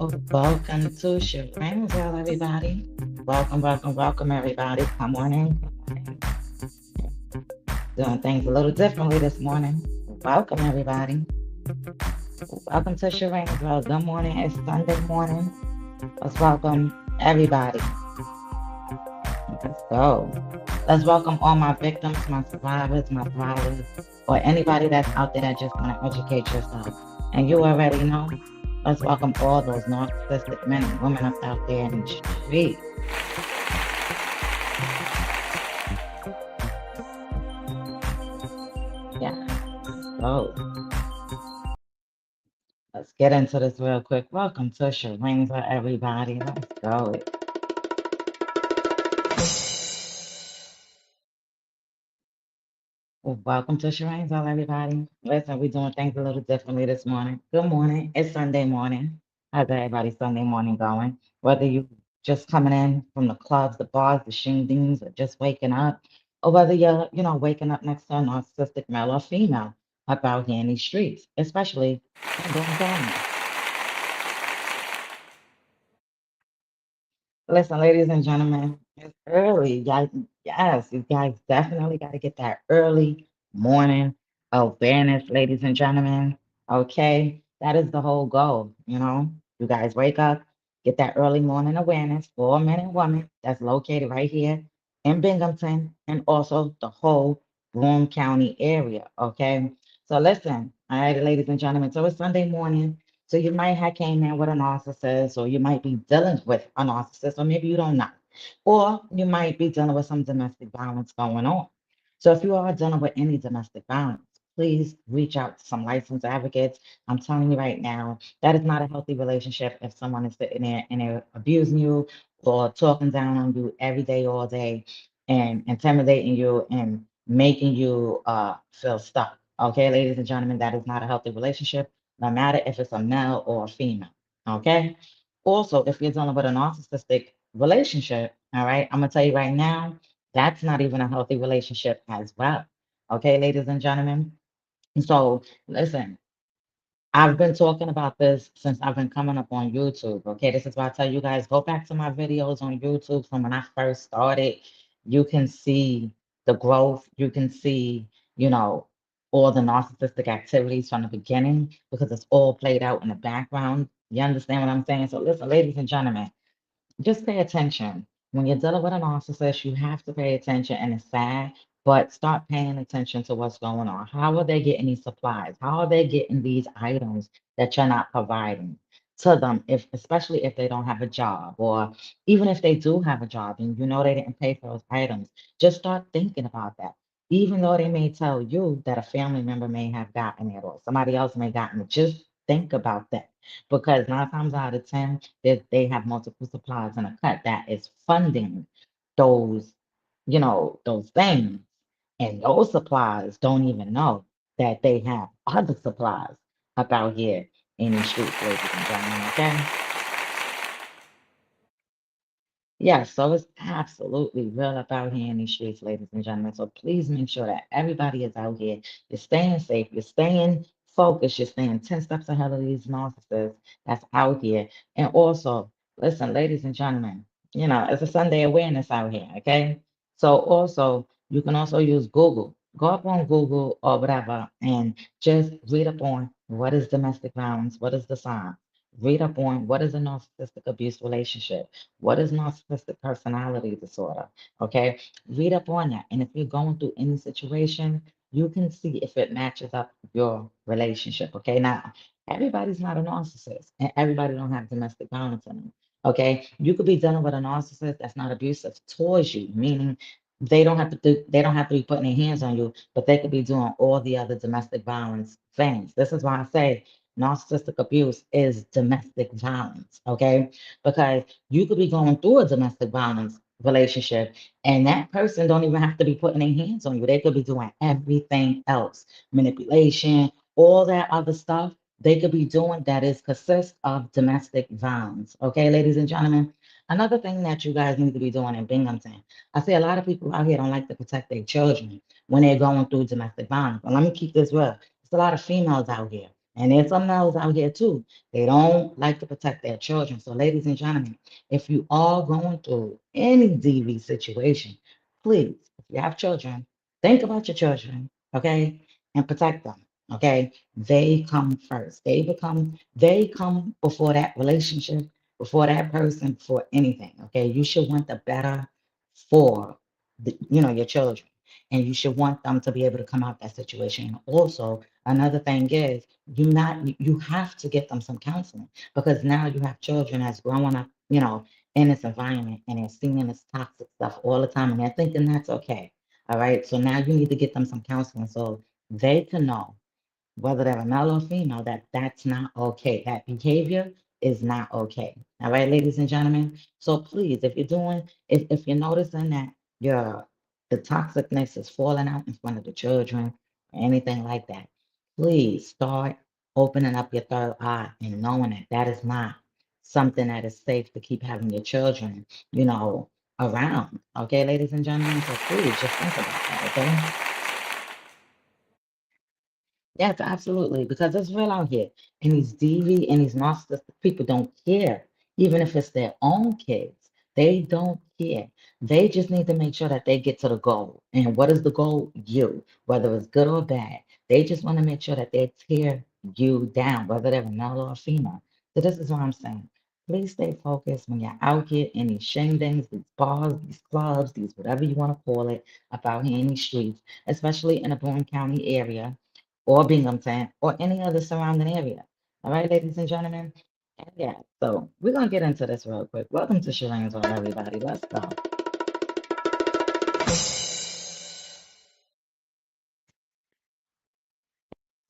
Welcome to Sharane's World, everybody. Welcome, everybody. Come on in. Doing things a little differently this morning. Welcome, everybody. Welcome to Sharane's World. Good morning. It's Sunday morning. Let's welcome everybody. Let's go. Let's welcome all my victims, my survivors, my thrivers, or anybody that's out there that just want to educate yourself. And you already know. Let's welcome all those narcissistic men and women up out there in the street. Yeah. So let's get into this real quick. Welcome to Sharane, everybody. Let's go. Welcome to Sharane's All, everybody. Listen, we're doing things a little differently this morning. Good morning. It's Sunday morning. How's everybody's Sunday morning going? Whether you just coming in from the clubs, the bars, the shingdings, or just waking up, or whether you're, waking up next to a narcissistic male or female up out here in these streets, especially in Binghamton. Listen, ladies and gentlemen, it's early. Yes, you guys definitely got to get that early morning awareness, ladies and gentlemen. Okay, that is the whole goal. You guys wake up, get that early morning awareness for men and women that's located right here in Binghamton and also the whole Broome County area. Okay, so listen, all right, ladies and gentlemen. So it's Sunday morning. So you might have came in with a narcissist, or you might be dealing with a narcissist, or maybe you don't know. Or you might be dealing with some domestic violence going on. So if you are dealing with any domestic violence, please reach out to some licensed advocates. I'm telling you right now, that is not a healthy relationship if someone is sitting there and they're abusing you or talking down on you every day, all day, and intimidating you and making you feel stuck. Okay, ladies and gentlemen, that is not a healthy relationship no matter if it's a male or a female. Okay. Also, if you're dealing with a narcissistic relationship, all right, I'm gonna tell you right now, that's not even a healthy relationship as well. Okay, ladies and gentlemen. So listen, I've been talking about this since I've been coming up on YouTube. Okay, this is why I tell you guys go back to my videos on YouTube from when I first started. You can see the growth. You can see, you know, all the narcissistic activities from the beginning because it's all played out in the background. You understand what I'm saying? So listen, ladies and gentlemen, just pay attention. When you're dealing with a narcissist, you have to pay attention, and it's sad, but start paying attention to what's going on. How are they getting these supplies? How are they getting these items that you're not providing to them, if especially if they don't have a job, or even if they do have a job and you know they didn't pay for those items, just start thinking about that. Even though they may tell you that a family member may have gotten it or somebody else may have gotten it, just think about that because 9 times out of 10, they have multiple supplies in a cut that is funding those, those things. And those supplies don't even know that they have other supplies up out here in these streets, ladies and gentlemen, okay? Yes, so it's absolutely real up out here in these streets, ladies and gentlemen. So please make sure that everybody is out here. You're staying safe, you're staying focused, you're staying 10 steps ahead of these narcissists that's out here. And also, listen, ladies and gentlemen, it's a Sunday awareness out here, okay? So also, you can also use Google. Go up on Google or whatever and just read up on what is domestic violence, what is the sign. Read up on what is a narcissistic abuse relationship. What is narcissistic personality disorder? Okay, read up on that. And if you're going through any situation, you can see if it matches up your relationship. Okay, now everybody's not a narcissist, and everybody don't have domestic violence in them. Okay, you could be dealing with a narcissist that's not abusive towards you, meaning they don't have to be putting their hands on you, but they could be doing all the other domestic violence things. This is why I say narcissistic abuse is domestic violence. Okay, because you could be going through a domestic violence relationship and that person don't even have to be putting their hands on you. They could be doing everything else, manipulation, all that other stuff they could be doing that is consists of domestic violence. Okay, ladies and gentlemen. Another thing that you guys need to be doing in Binghamton, I see a lot of people out here don't like to protect their children when they're going through domestic violence. But let me keep this real. There's a lot of females out here And there's some males out here too. They don't like to protect their children. So, ladies and gentlemen, if you are going through any DV situation, please, if you have children, think about your children, okay, and protect them. Okay, they come first. They come before that relationship, before that person, before anything. Okay, you should want the better for your children, and you should want them to be able to come out that situation. Also, another thing is you have to get them some counseling because now you have children that's growing up, in this environment and they're seeing this toxic stuff all the time and they're thinking that's okay. All right. So now you need to get them some counseling so they can know whether they're a male or female, that's not okay. That behavior is not okay. All right, ladies and gentlemen. So please, if you're noticing that your the toxicness is falling out in front of the children or anything like that, please start opening up your third eye and knowing that that is not something that is safe to keep having your children, around. Okay, ladies and gentlemen. So please just think about that. Okay. Yes, absolutely, because it's real out here. And these DV and these narcissistic people don't care, even if it's their own kids. They don't care. They just need to make sure that they get to the goal. And what is the goal? You, whether it's good or bad. They just want to make sure that they tear you down, whether they're a male or a female. So this is what I'm saying. Please stay focused when you're out here in these shindigs, these bars, these clubs, these whatever you want to call it, about here in these streets, especially in the Boone County area or Binghamton or any other surrounding area. All right, ladies and gentlemen. And yeah, so we're gonna get into this real quick. Welcome to Sharane's World, everybody. Let's go.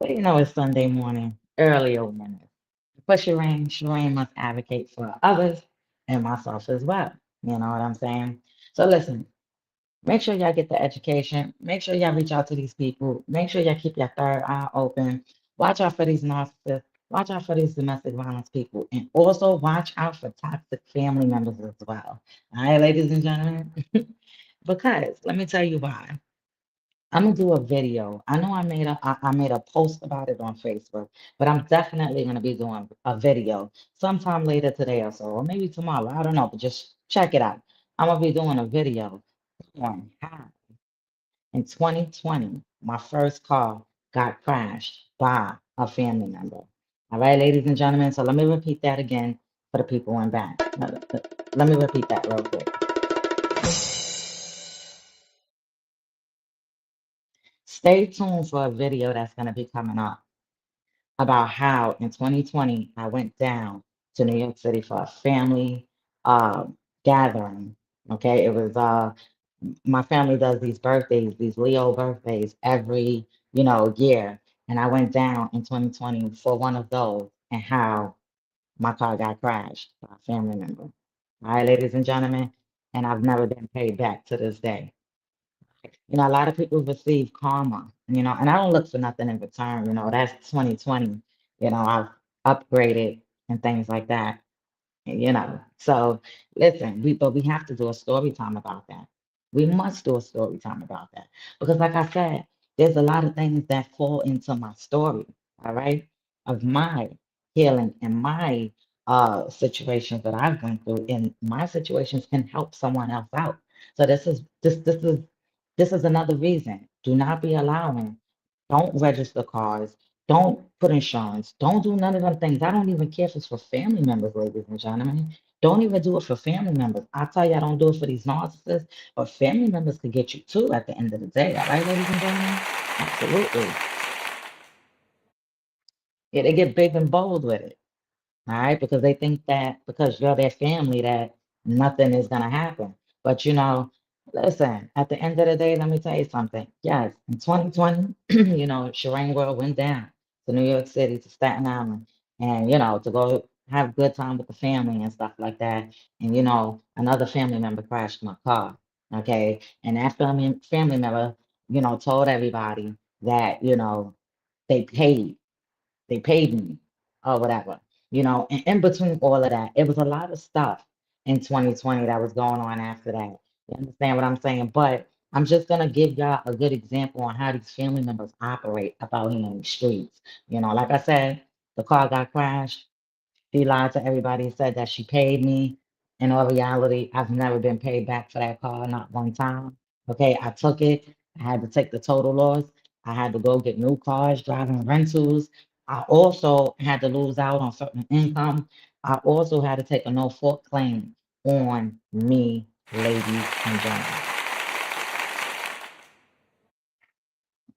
So it's Sunday morning, early opening. But Sharane must advocate for others and myself as well. You know what I'm saying? So listen, make sure y'all get the education. Make sure y'all reach out to these people. Make sure y'all keep your third eye open. Watch out for these narcissists. Watch out for these domestic violence people. And also watch out for toxic family members as well. All right, ladies and gentlemen? Because let me tell you why. I'm gonna do a video. I know I made a post about it on Facebook, but I'm definitely gonna be doing a video sometime later today or so, or maybe tomorrow. I don't know, but just check it out. I'm gonna be doing a video on how in 2020, my first car got crashed by a family member. All right, ladies and gentlemen. So let me repeat that again for the people in back. Let me repeat that real quick. Stay tuned for a video that's going to be coming up about how in 2020 I went down to New York City for a family uh, gathering. Okay, it was my family does these birthdays, these Leo birthdays every year, and I went down in 2020 for one of those, and how my car got crashed by a family member. All right, ladies and gentlemen, and I've never been paid back to this day. A lot of people receive karma, and I don't look for nothing in return. That's 2020. I've upgraded and things like that. So listen, but we have to do a story time about that. We must do a story time about that because, like I said, there's a lot of things that fall into my story, all right, of my healing and my situations that I've gone through, and my situations can help someone else out. So this is another reason. Do not be allowing. Don't register cars. Don't put insurance. Don't do none of them things. I don't even care if it's for family members, ladies and gentlemen. Don't even do it for family members. I tell you, I don't do it for these narcissists, but family members could get you too at the end of the day. All right, ladies and gentlemen? Absolutely. Yeah, they get big and bold with it. All right, because they think that because you're their family that nothing is gonna happen. But listen, at the end of the day, let me tell you something. Yes, in 2020, Sharane World went down to New York City to Staten Island and to go have a good time with the family and stuff like that. And another family member crashed my car. Okay. And that family member, told everybody that, they paid they paid me or whatever. And in between all of that, it was a lot of stuff in 2020 that was going on after that. You understand what I'm saying? But I'm just gonna give y'all a good example on how these family members operate about here in the streets. Like I said, The car got crashed. She lied to everybody, said that she paid me. In all reality, I've never been paid back for that car, not one time. Okay, I took it. I had to take the total loss. I had to go get new cars, driving rentals. I also had to lose out on certain income. I also had to take a no fault claim on me, ladies and gentlemen.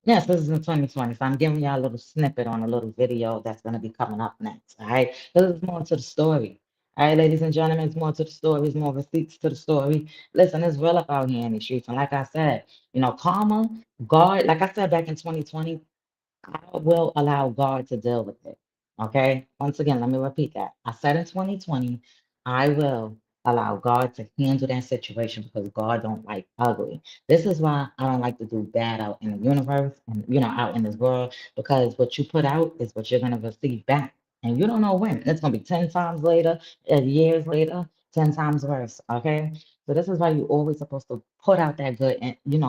Yes, this is in 2020, so I'm giving y'all a little snippet on a little video that's going to be coming up next. All right, this is more to the story. All right, ladies and gentlemen, it's more to the story, it's more receipts to the story. Listen, it's real up out here in the streets. And like I said, karma, God, like I said back in 2020, I will allow God to deal with it. Okay. Once again, let me repeat that. I said in 2020, I will allow God to handle that situation because God don't like ugly. This is why I don't like to do bad out in the universe and out in this world because what you put out is what you're gonna receive back. And you don't know when. It's gonna be 10 times later, years later, 10 times worse. Okay. So this is why you're always supposed to put out that good,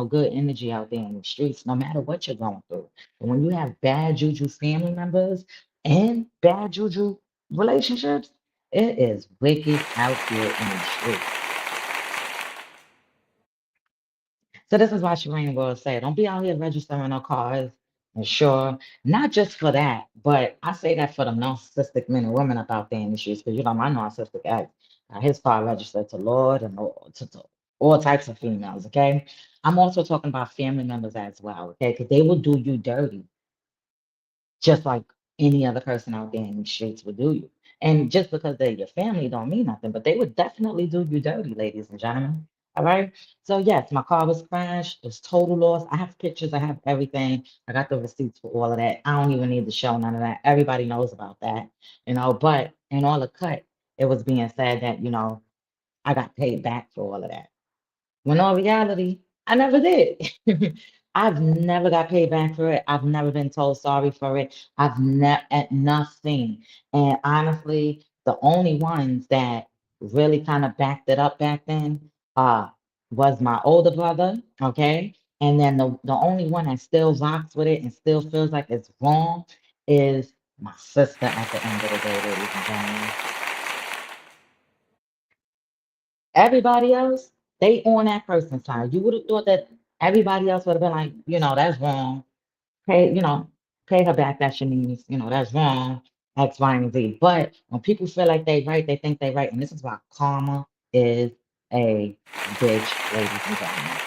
good energy out there in the streets, no matter what you're going through. And when you have bad juju family members and bad juju relationships, it is wicked out here in the street. So this is why Sharane will say, don't be out here registering no cars. And sure, not just for that, but I say that for the narcissistic men and women about there in the streets, because my narcissistic ex, his car registered to Lord and to all types of females, okay? I'm also talking about family members as well, okay? Because they will do you dirty just like any other person out there in the streets would do you. And just because they're your family don't mean nothing, but they would definitely do you dirty, ladies and gentlemen. All right. So yes, my car was crashed. It's total loss. I have pictures. I have everything. I got the receipts for all of that. I don't even need to show none of that. Everybody knows about that, But in all the cut, it was being said that I got paid back for all of that. When in reality, I never did. I've never got paid back for it. I've never been told sorry for it. I've never at nothing. And honestly, the only ones that really kind of backed it up back then uh was my older brother, okay? And then the only one that still rocks with it and still feels like it's wrong is my sister at the end of the day, ladies and gentlemen. Everybody else, they on that person's side. You would have thought that everybody else would have been like, that's wrong. Pay, pay her back that she needs. That's wrong. X, Y, and Z. But when people feel like they right, they think they right. And this is why karma is a bitch, ladies and gentlemen.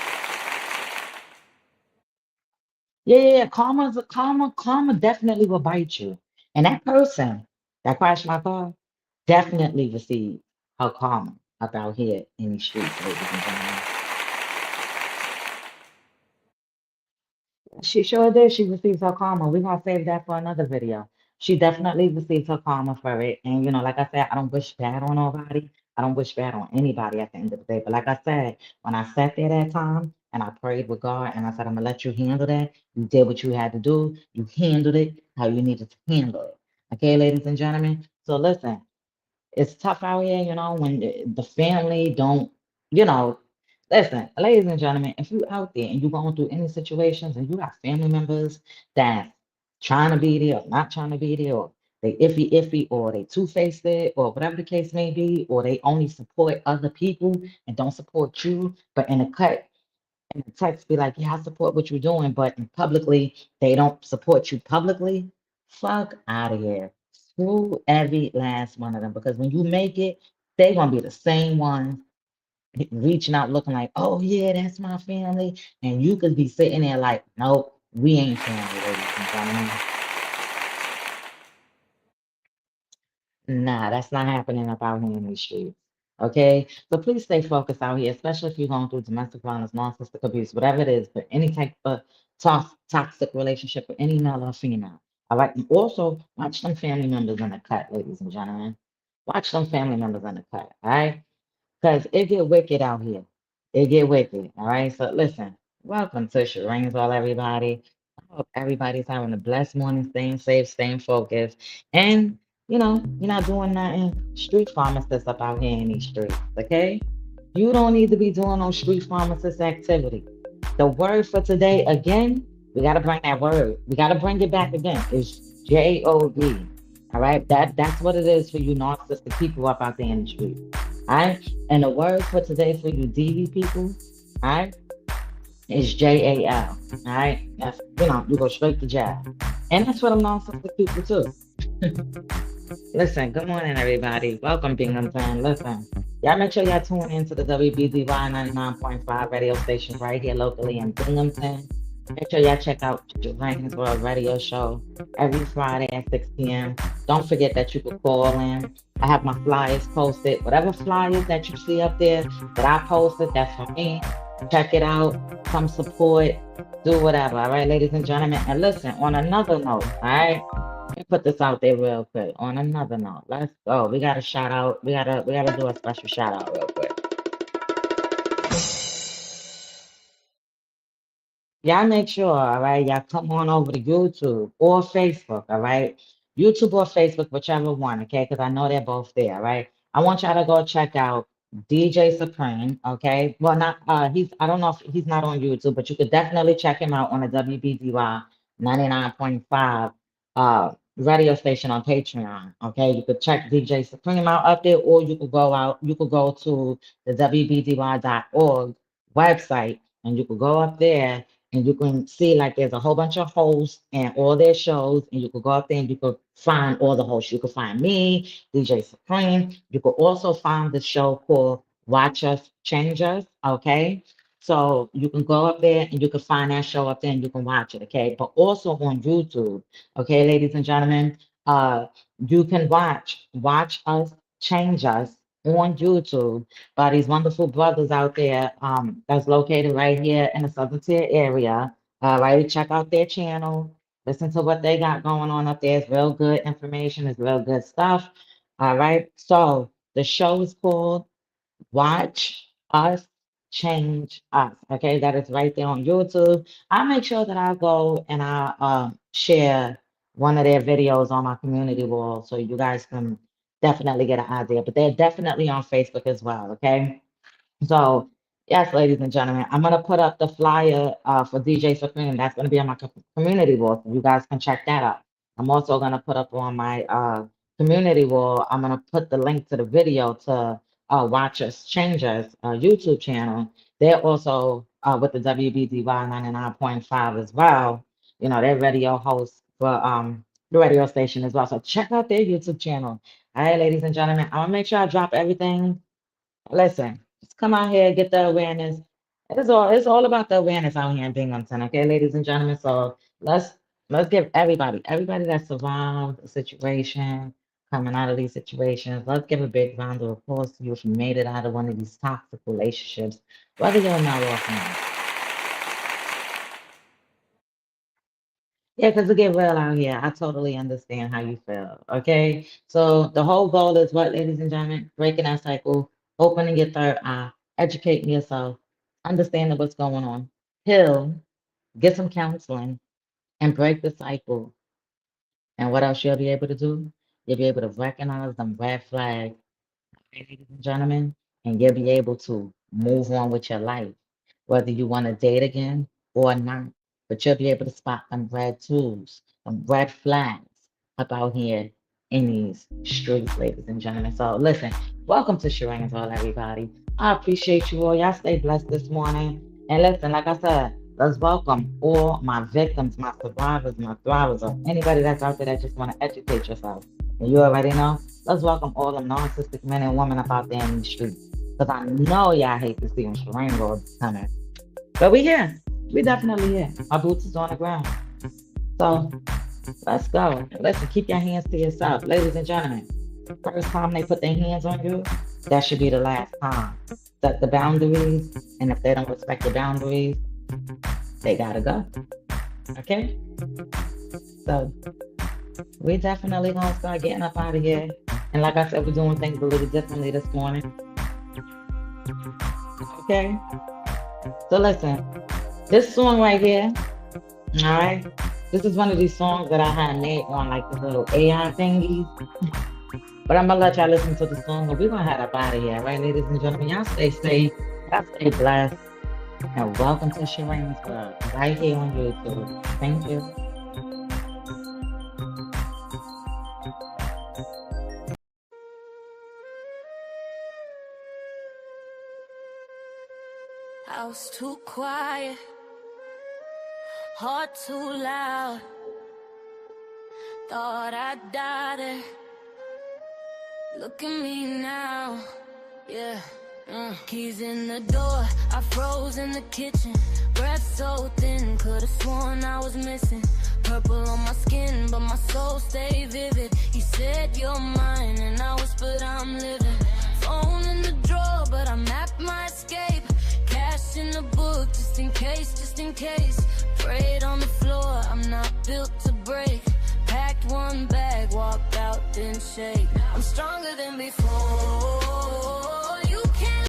Yeah, yeah, yeah. Karma definitely will bite you. And that person that crashed my car definitely received her karma about here in these streets, ladies and gentlemen. She sure did. She received her karma. We're gonna save that for another video. She definitely received her karma for it. And like I said, I don't wish bad on nobody. I don't wish bad on anybody at the end of the day. But like I said, when I sat there that time and I prayed with God and I said, I'm gonna let you handle that. You did what you had to do. You handled it how you needed to handle it. Okay, ladies and gentlemen. So listen, it's tough out here, when the family don't, you know, listen, ladies and gentlemen, if you out there and you're going through any situations and you got family members that trying to be there or not trying to be there, or they iffy, or they two-faced it, or whatever the case may be, or they only support other people and don't support you, but in the cut and the text be like, yeah, I support what you're doing, but publicly they don't support you publicly, fuck out of here. Screw every last one of them because when you make it, they gonna be the same ones reaching out looking like, oh yeah, that's my family. And you could be sitting there like, nope, we ain't family, ladies and gentlemen. Nah, that's not happening up out here in these streets. Okay, so please stay focused out here, especially if you're going through domestic violence, narcissistic abuse, whatever it is, but any type of toxic relationship with any male or female. All right, and also watch them family members in the cut, ladies and gentlemen. Watch them family members in the cut. All right. Because it get wicked out here. It get wicked. All right. So listen, welcome to Sharane's All Everybody. I hope everybody's having a blessed morning, staying safe, staying focused. And you're not doing nothing street pharmacists up out here in these streets. Okay? You don't need to be doing no street pharmacist activity. The word for today again, we gotta bring that word. We gotta bring it back again. It's JOD. All right, that's what it is for you narcissistic people up out there in the street. All right, and the word for today for you DV people, all right, is JAL. All right, that's you go straight to jail, and that's for them narcissistic people too. Listen, good morning, everybody. Welcome, Binghamton. Listen, y'all make sure y'all tune into the WBZY 99.5 radio station right here locally in Binghamton. Make sure y'all check out Sharane's World Radio Show every Friday at 6 p.m. Don't forget that you can call in. I have my flyers posted. Whatever flyers that you see up there that I posted, that's for me. Check it out. Come support. Do whatever. All right, ladies and gentlemen. And listen, on another note, all right. Let me put this out there real quick. On another note, let's go. We got to shout out. We gotta do a special shout out real quick. Y'all make sure, all right, y'all come on over to YouTube or Facebook, all right? YouTube or Facebook, whichever one, okay? Because I know they're both there, all right? I want y'all to go check out DJ Supreme, okay? Well, not I don't know if he's not on YouTube, but you could definitely check him out on the WBZY 99.5 radio station on Patreon, okay? You could check DJ Supreme out up there, or you could go to the WBZY.org website, and you could go up there and you can see like there's a whole bunch of hosts and all their shows, and you could go up there and you could find all the hosts. You could find me, DJ Supreme. You could also find the show called Watch Us Change Us, okay? So you can go up there and you can find that show up there and you can watch it, okay? But also on YouTube, okay, ladies and gentlemen, you can Watch Us Change Us on YouTube by these wonderful brothers out there that's located right here in the Southern Tier area. Right, check out their channel, listen to what they got going on up there. It's real good information, it's real good stuff. All right, so the show is called Watch Us Change Us. Okay, that is right there on YouTube. I'll make sure that I go and I share one of their videos on my community wall so you guys can definitely get an idea. But they're definitely on Facebook as well. Okay. So, yes, ladies and gentlemen, I'm gonna put up the flyer for DJ Supreme. That's gonna be on my community wall, so you guys can check that out. I'm also gonna put up on my community wall. I'm gonna put the link to the video to Watch Us Change Us YouTube channel. They're also with the WBDY 99.5 as well. You know, they're radio hosts for the radio station as well. So check out their YouTube channel. All right, ladies and gentlemen, I'm gonna make sure I drop everything. Listen, just come out here, get the awareness. It's all about the awareness out here in Binghamton, okay, ladies and gentlemen. So let's give everybody that survived a situation, coming out of these situations, let's give a big round of applause to you if you made it out of one of these toxic relationships, whether you're not or not. Yeah, because it get real out here. I totally understand how you feel. Okay. So the whole goal is what, ladies and gentlemen? Breaking that cycle, opening your third eye, educating yourself, understanding what's going on, heal, get some counseling, and break the cycle. And what else you'll be able to do? You'll be able to recognize them red flags, ladies and gentlemen, and you'll be able to move on with your life, whether you want to date again or not. But you'll be able to spot them red tools, them red flags up out here in these streets, ladies and gentlemen. So listen, welcome to Sharane's World, everybody. I appreciate you all. Y'all stay blessed this morning. And listen, like I said, let's welcome all my victims, my survivors, my thrivers, or anybody that's out there that just want to educate yourself. And you already know, let's welcome all the narcissistic men and women up out there in the streets. Because I know y'all hate to see when Sharane Road coming. But we here. We definitely here. Our boots is on the ground. So let's go. Listen, keep your hands to yourself. Ladies and gentlemen, first time they put their hands on you, that should be the last time. Set the boundaries. And if they don't respect the boundaries, they gotta go. Okay? So we definitely gonna start getting up out of here. And like I said, we're doing things a little differently this morning. Okay? So listen, this song right here, all right? This is one of these songs that I had made on like the little AI thingies. But I'm gonna let y'all listen to the song and we're gonna head up out of here, right, ladies and gentlemen? Y'all stay safe, y'all stay blessed, and welcome to Sharane's World, right here on YouTube. Thank you. House too quiet, heart too loud. Thought I'd die there. Look at me now, yeah. Keys in the door, I froze in the kitchen. Breath so thin, could've sworn I was missing. Purple on my skin, but my soul stayed vivid. He said you're mine, and I whispered I'm living. Phone in the drawer, but I mapped my escape. Cash in the book, just in case, just in case. Prayed on the floor, I'm not built to break. Packed one bag, walked out, didn't shake.